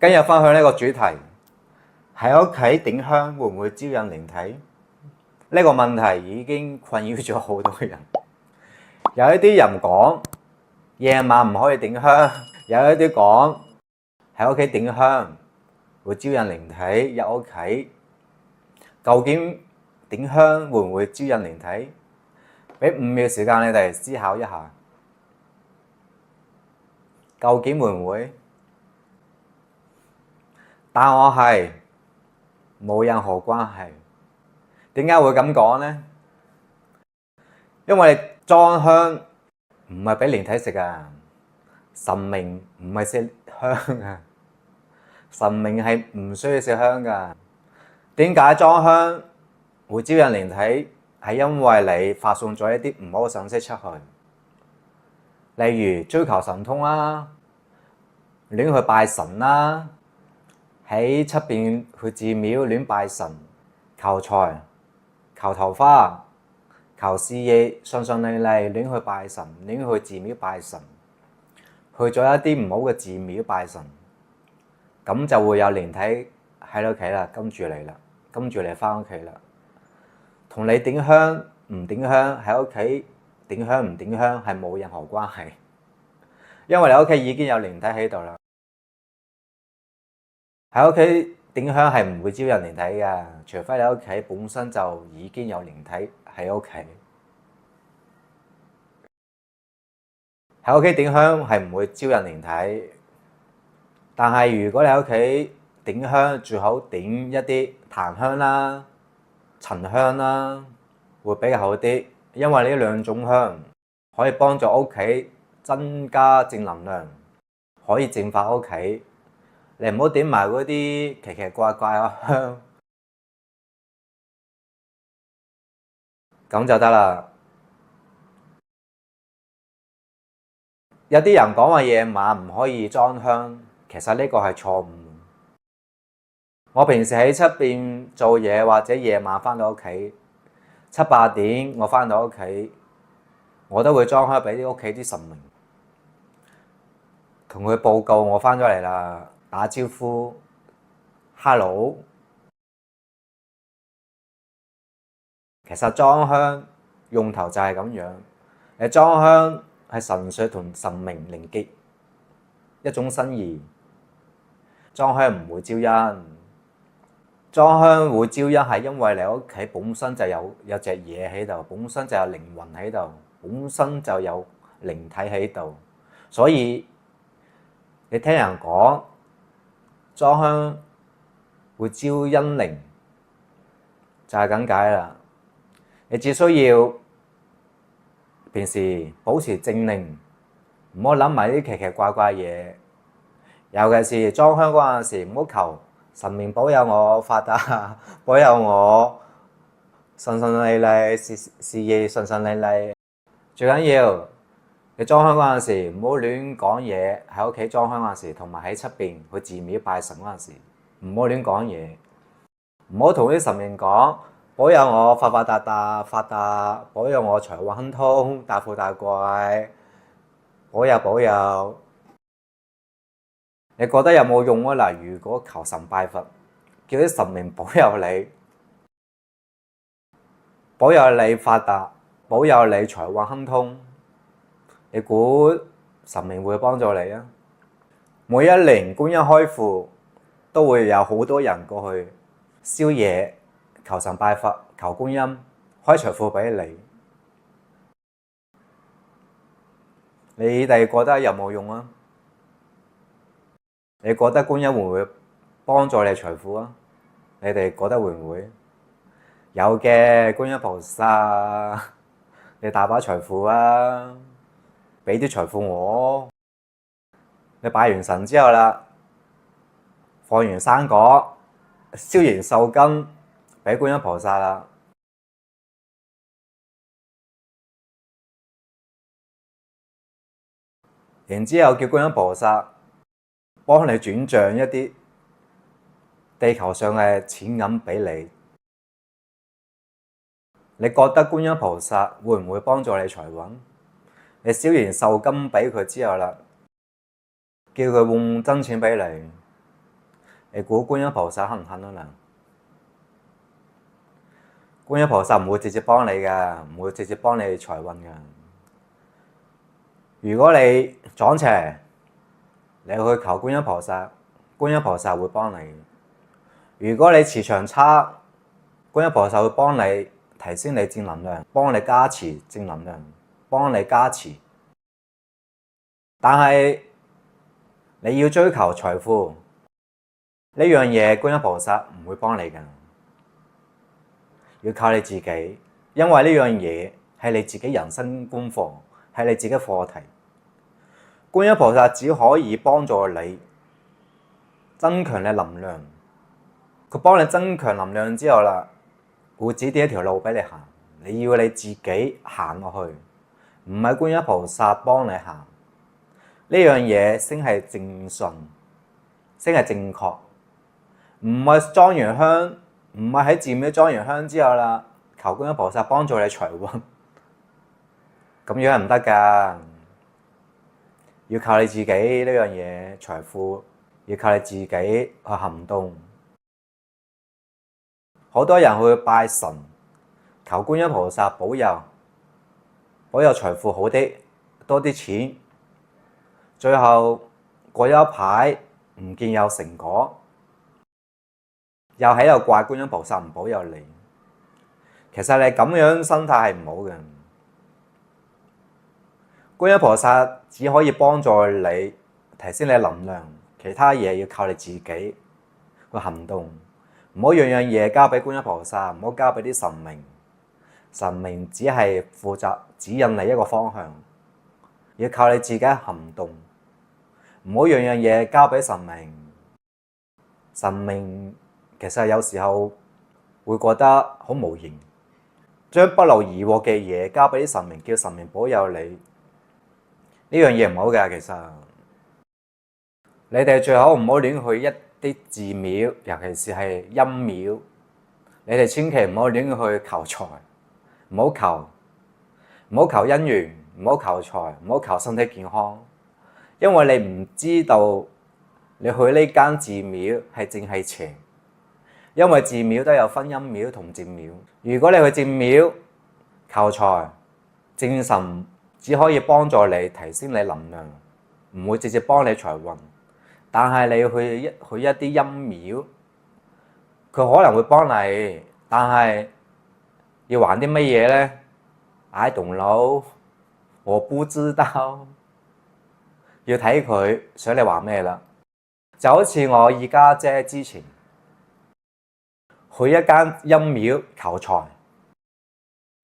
今日分享呢個主題，喺屋企點香會唔會招引靈體？呢個問題已經困擾咗好多人。有一啲人講夜晚唔可以點香，有一啲講喺屋企點香會招引靈體入屋企。究竟點香會唔會招引靈體？俾5秒時間你哋思考一下，究竟會唔會？答案係冇任何關係。點解會咁講呢？因為裝香唔係俾靈體食啊，神明唔係食香啊，神明係唔需要食香噶。點解裝香會招引靈體？係因為你發送咗一啲唔好嘅信息出去，例如追求神通啦，亂去拜神啦，喺出邊去寺廟亂拜神，求財、求桃花、求事業順順利利，亂去拜神，亂去寺廟拜神，去咗一啲唔好嘅寺廟拜神，咁就會有靈體喺屋企啦，跟住你啦，跟住你返屋企啦。同你點香唔點香，喺屋企點香唔點香係冇任何關係，因為你屋企已經有靈體喺度啦。喺屋企點香係唔會招引靈體嘅，除非你屋企本身就已經有靈體喺屋企。喺屋企點香係唔會招引靈體，但係如果你喺屋企點香，最好點一啲檀香啦、沉香啦，會比較好啲，因為呢兩種香可以幫助屋企增加正能量，可以淨化屋企。你唔好點埋嗰啲奇奇怪怪嘅香，咁就得啦。有啲人講話夜晚唔可以裝香，其實呢個係錯誤。我平時喺出邊做嘢或者夜晚返到屋企7、8點，我返到屋企，我都會裝香俾啲屋企啲神明，同佢報告我返咗嚟啦，打招呼 ，hello。其實裝香用頭就係咁樣，你裝香係純粹同神明連結一種心意，裝香唔會招陰。裝香會招陰係因為你屋企本身就有隻嘢喺度，本身就有靈魂喺度，本身就有靈體喺度，所以你聽人講裝香會招陰靈，就係咁解啦。你只需要平時保持正念，唔好諗埋啲奇奇怪怪嘢，尤其是裝香嗰陣時，唔好求神明保佑我發達，保佑我順順利利，事業順順利利。最緊要你裝香嗰陣時唔好亂講嘢，喺屋企裝香嗰陣時，同埋喺出邊去寺廟拜神嗰陣時，唔好亂講嘢，唔好同啲神明講保佑我發達，保佑我財運亨通，大富大貴，保佑。你覺得有冇用啊？嗱，如果求神拜佛，叫啲神明保佑你，保佑你發達，保佑你財運亨通，你估神明會幫助你啊？每一年觀音開庫都會有好多人過去燒嘢，求神拜佛，求觀音開財庫俾你。你哋覺得有冇用啊？你覺得觀音會唔會幫助你財富啊？你哋覺得會唔會？有嘅，觀音菩薩，你大把財富啊，俾啲財富我。你拜完神之後啦，放完生果，燒完壽金，俾觀音菩薩啦。然之後叫觀音菩薩幫你轉賬一啲地球上嘅錢銀俾你，你覺得觀音菩薩會唔會幫助你財運？你燒完壽金俾佢之後啦，叫佢換真錢俾你，你估觀音菩薩肯唔肯啊？觀音菩薩唔會直接幫你㗎，唔會直接幫你財運㗎。如果你撞邪，你去求觀音菩薩，觀音菩薩會幫你。如果你磁場差，觀音菩薩會幫你提升你正能量，幫你加持正能量，幫你加持。但係你要追求財富呢樣嘢，觀音菩薩唔會幫你㗎，要靠你自己，因為呢樣嘢係你自己人生功課，係你自己課題。觀音菩薩只可以幫助你增強你能量，佢幫你增強能量之後啦，會指點一條路俾你行，你要你自己行落去，唔係觀音菩薩幫你行。呢樣嘢先係正順，先係正確，唔係裝完香，唔係喺寺廟裝完香之後啦，求觀音菩薩幫助你財運，咁樣係唔得㗎。要靠你自己呢樣嘢，財富要靠你自己去行動。好多人去拜神，求觀音菩薩保佑財富好啲，多啲錢。最後過咗一排唔見有成果，又喺度怪觀音菩薩唔保佑你。其實你咁樣心態係唔好嘅。觀音菩薩只可以幫助你提升你能量，其他嘢要靠你自己去行動。唔好樣樣嘢交俾觀音菩薩，唔好交俾啲神明。神明只係負責指引你一個方向，要靠你自己行動。唔好樣樣嘢交俾神明。神明其實有時候會覺得好無形，將不勞而獲嘅嘢交俾啲神明，叫神明保佑你。呢樣嘢唔好㗎，其實你哋最好唔好亂去一啲寺廟，尤其是係陰廟。你哋千祈唔好亂去求財，唔好求姻緣，唔好求財，唔好求身體健康，因為你唔知道你去呢間寺廟係正係邪，因為寺廟都有分陰廟同正廟。如果你去正廟求財，正神只可以幫助你提升你能量，唔會直接幫你財運。但係你去一啲陰廟，佢可能會幫你，但係要還啲乜嘢呢？ I don't know， 我不知道，要睇佢想你還咩啦。就好似我二家姐之前去一間陰廟求財，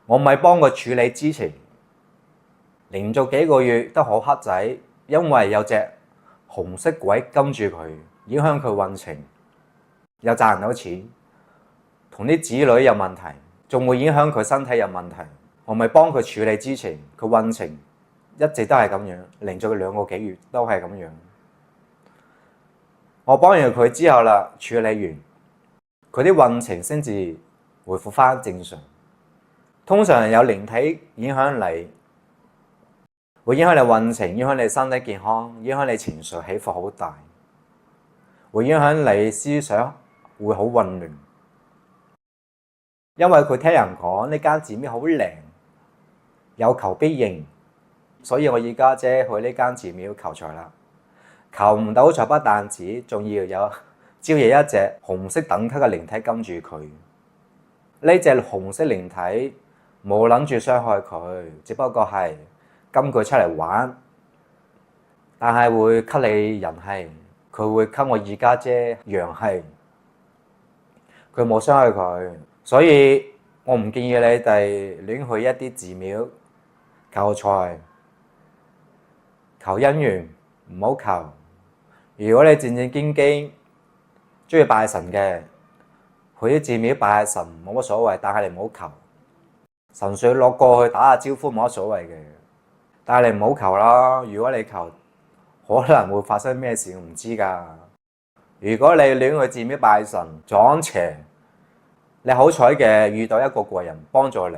我咪幫佢處理之前，連續幾個月都好黑仔，因為有隻紅色鬼跟住佢，影響佢運程，又賺唔到錢，同啲子女有問題，仲會影響佢身體有問題。我咪幫佢處理之前，佢運程一直都係咁樣，連續2個幾月都係咁樣。我幫完佢之後啦，處理完，佢啲運程先至恢復翻正常。通常有靈體影響你，會影響你運程，影響你身體健康，影響你情緒起伏好大，會影響你思想會好混亂。因為佢聽人講呢間寺廟好靈，有求必應，所以我二家姐去呢間寺廟求財啦。求唔到財不但止，仲要有招惹一隻紅色等級嘅靈體跟住佢。呢隻紅色靈體冇諗住傷害佢，只不過係跟佢出嚟玩，但係會吸你人氣，佢會吸我二家姐陽氣，佢冇傷害佢。所以我唔建議你哋亂去一啲寺廟求財、求姻緣，唔好求。如果你正正經經中意拜神嘅，去啲寺廟拜下神冇乜所謂，但係你唔好求。神水落過去打下招呼冇乜所謂嘅，但係你唔好求啦。如果你求，可能會發生咩事我唔知㗎。如果你亂去寺廟拜神撞邪，你好彩嘅遇到一個貴人幫助你，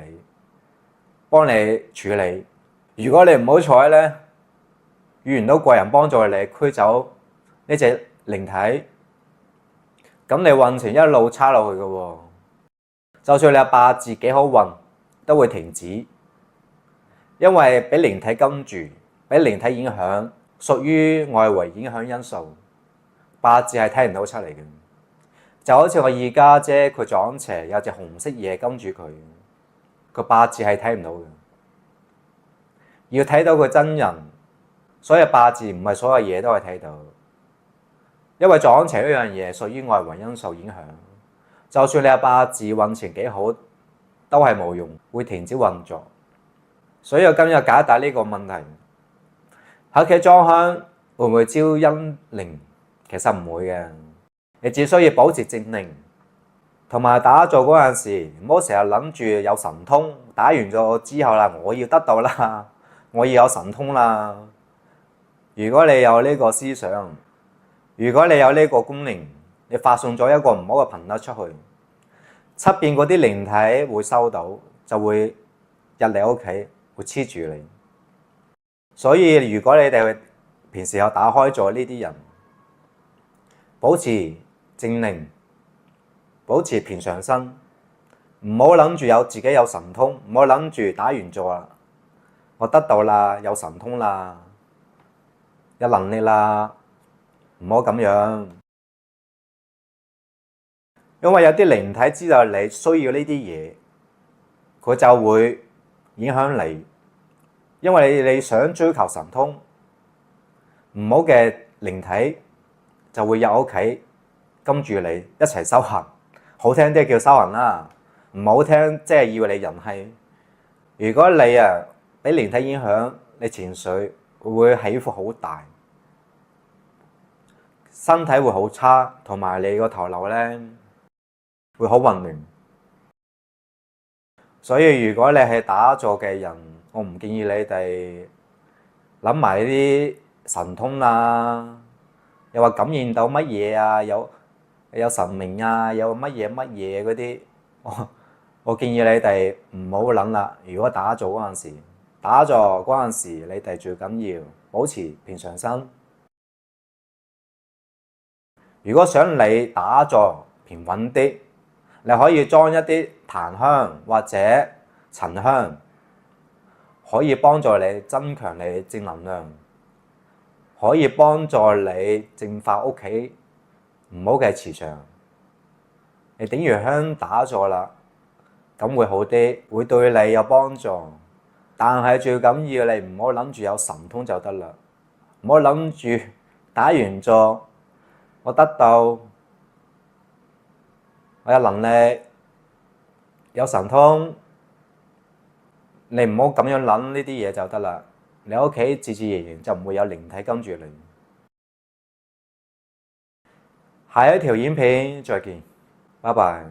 幫你處理。如果你唔好彩咧，遇唔到貴人幫助你驅走呢隻靈體，咁你運程一路差落去嘅喎。就算你八字幾好運，都會停止，因為俾靈體跟住，俾靈體影響，屬於外圍影響因素，八字係睇唔到出嚟嘅。就好似我二家姐佢撞邪，有隻紅色嘢跟住佢，個八字係睇唔到嘅。要睇到佢真人，所以八字唔係所有嘢都可以睇到，因為撞邪呢樣嘢屬於外圍因素影響。就算你八字運程幾好，都係冇用，會停止運作。所以我今日解答呢個問題，喺屋企裝香會唔會招陰靈？其實唔會嘅，你只需要保持正念，同埋打坐嗰陣時，唔好成日諗住有神通，打完咗之後啦，我要得到啦，我要有神通啦。如果你有呢個思想，如果你有呢個功能，你發送咗一個唔好嘅頻率出去，側邊嗰啲靈體會收到，就會入你屋企，會黐住你。所以如果你哋平時有打開咗呢啲人，保持正念，保持平常心，唔好諗住有自己有神通，唔好諗住打完咗啦，我得到啦，有神通啦，有能力啦，唔好咁樣。因為有啲靈體知道你需要呢啲嘢，佢就會影響你。因為你想追求神通，唔好嘅靈體就會入屋企跟住你一齊修行。好聽啲叫修行啦，唔好聽即係以為你人氣。如果你俾靈體影響，你情緒會起伏好大，身體會好差，同埋你個頭腦咧會好混亂。所以如果你係打坐嘅人，我唔建議你哋諗埋呢啲神通啊，又話感應到乜嘢啊，有神明啊，有乜嘢乜嘢嗰啲，我建議你哋唔好諗啦。如果打坐嗰陣時，你哋最緊要保持平常心。如果想你打坐平穩啲，你可以裝一啲檀香或者沉香，可以幫助你增強你正能量，可以幫助你淨化屋企唔好嘅磁場。你點完香打坐啦，咁會好啲，會對你有幫助。但係最緊要你唔好諗住有神通就得啦，唔好諗住打完坐我得到，我有能力，有神通，你唔好咁樣諗呢啲嘢就得啦。你屋企自自然然就唔會有靈體跟住你。下一條影片再見，拜拜。